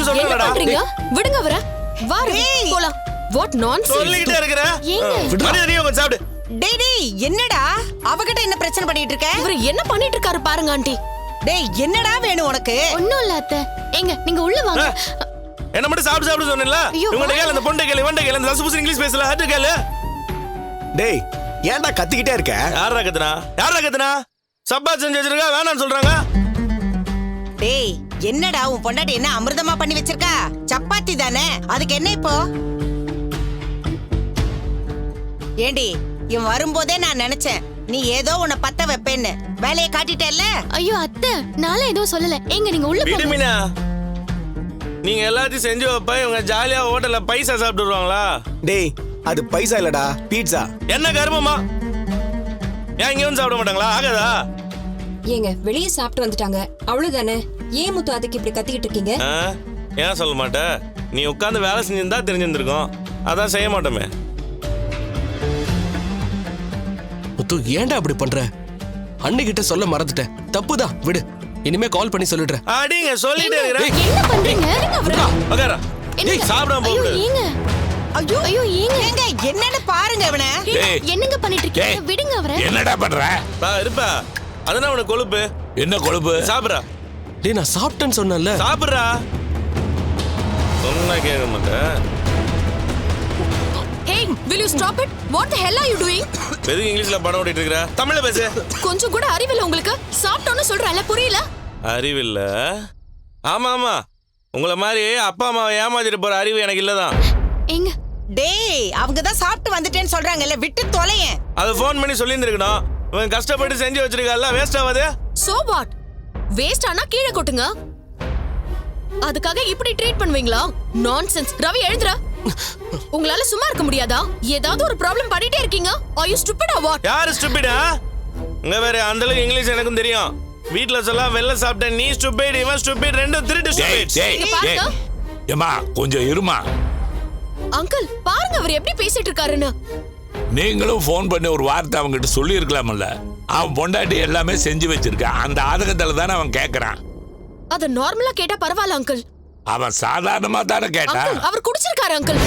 சாப்பிடுன்னு சொல்றேன்டா. விடுங்க அவரை. வாரு போலாம். What nonsense. சொல்லிட்டே இருக்கற. மரியாதை நீ கொஞ்சம் சாப்பிடு. டேய் டேய் என்னடா அவகிட்ட என்ன பிரச்சனை பண்ணிட்டு இருக்க? இவர் என்ன பண்ணிட்டு இருக்காரு பாருங்க ஆண்டி. டேய் என்னடா வேணும் உனக்கு? ஒண்ணும் இல்ல அத்தை. எங்க நீங்க உள்ள வாங்க. என்ன மட்டும் சாப்பிடு சாப்பிடு சொன்னேன்ல. இவங்க கேள அந்த பொண்டை கேள இவன்ட கேள அந்த லசுபுஸ் இங்கிலீஷ் பேசல அது கேள. டேய் ஏன்டா கத்திக்கிட்டே இருக்க? யாரா கத்துனா சப்பா செஞ்சு வச்சிருக்கா வேணாம்னு சொல்றாங்க. டேய் என்னடா உன் பொண்டாட்டி என்ன அமிர்தமா பண்ணி வச்சிருக்கா? சப்பாத்தி தானே, அதுக்கு என்ன இப்போ? ஏண்டி இவன் வரும்போதே நான் நினைச்சேன் நீ ஏதோ உன்னை பத்த வைப்பேன்னு. வேலையை காட்டிட்டல்ல. ஐயோ அத்தை நாளை எதுவும் சொல்லல. எங்க நீங்க உள்ள போங்க. விடுமினா நீங்க எல்லாத்தையும் செஞ்சு வைப்பா இவங்க ஜாலியா ஹோட்டல்ல பைசா சாப்பிட்டு வருவாங்களா? டேய் அது பைசா இல்லடா பீட்சா. என்ன கர்மமா? ஏன் இங்க வந்து சாப்பிட மாட்டாங்களா? ஆகாதா? ஏங்க வெளியே சாப்பிட்டு வந்துட்டாங்க அவ்வளவுதானே. ஏன் முத்து அதுக்கு இப்படி கத்திக்கிட்டு இருக்கீங்க? ஏன் சொல்ல மாட்ட? நீ உட்கார்ந்து வேலை செஞ்சிருந்தா தெரிஞ்சிருந்திருக்கும். அதான் செய்ய மாட்டோமே. முத்து ஏன்டா அப்படி பண்ற? அன்னைக்கிட்ட சொல்ல மறந்துட்டேன். தப்புதான் விடு. இனிமே கால் பண்ணி சொல்லிடுறேன். அடிங்க சொல்லிட்டே இருக்கறேன். என்ன பண்றீங்க? உட்கார. என்னங்க சாப்பிடாம ஐயோ போடு. ஏங்க. ஐயோ ஐயோ ஏங்க. ஏங்க என்னன்னு பாருங்க இவனை. என்னங்க பண்ணிட்டு இருக்கீங்க? விடுங்க அவரை. என்னடா பண்ற? இருப்பா. அதனா உனக்கு கொழுப்பு. என்ன கொழுப்பு? சாப்பிடுறா. டேய் நான் சாப்பிட்டேன்னு சொன்னேன்ல. சாப்பிடுறா. சொன்னா கேட்க மாட்டேன். Hey, will you stop it? What the hell are you doing? எதுக்கு இங்கிலீஷ்ல படம் ஓடிட்டு இருக்கற? தமிழ்ல பேசு. கொஞ்சம் கூட அறிவில்ல உங்களுக்கு? சாப்பிட்டோன்னு சொல்றல புரியல? அறிவில்ல? ஆமா ஆமா. உங்கள மாதிரி அப்பா அம்மாவை ஏமாத்திட்டு போற அறிவு எனக்கு இல்லதான். எங்க? டேய் அவங்க தான் சாப்பிட்டு வந்துட்டேன்னு சொல்றாங்கல்ல, விட்டு தொலையேன். அத ஃபோன் பண்ணி சொல்லியிருந்திருக்கணும். இவன் கஷ்டப்பட்டு செஞ்சு வச்சிருக்கால வேஸ்ட் ஆகாது. So what? வேஸ்ட் ஆனா கீழே கொட்டுங்க. அதுக்காக இப்படி ட்ரீட் பண்ணுவீங்களா? நான்சென்ஸ். ரவி எழுதுற. உங்களால சும்மா இருக்க முடியாதா? ஏதாவது ஒரு ப்ராப்ளம் பண்ணிட்டே இருக்கீங்க. Are you stupid or what? யார் ஸ்டூபிடா? இங்க வேற அந்த அளவுக்கு இங்கிலீஷ் எனக்கும் தெரியும். வீட்ல சொல்ல வெல்ல சாப்பிட்ட நீ ஸ்டூபிட் இவன் ஸ்டூபிட் ரெண்டும் திருட்டு ஸ்டூபிட். இங்க பாருங்க. ஏமா கொஞ்சம் இருமா. அங்கிள் பாருங்க அவர் எப்படி பேசிட்டு இருக்காருன்னு. நீங்களும் ஃபோன் பண்ணி ஒரு வார்த்தை அவங்ககிட்ட சொல்லி இருக்கலாம்ல. அவன் பொண்டாட்டி எல்லாமே செஞ்சு வச்சிருக்கான். அந்த ஆதகத்துல தானே அவன் கேக்குறான். அத நார்மலா கேட்டா பரவாயில்ல அங்கிள். அவன் சாதாரணமா தானே கேட்டான். அவர் குடிச்சிருக்காரு அங்கிள்.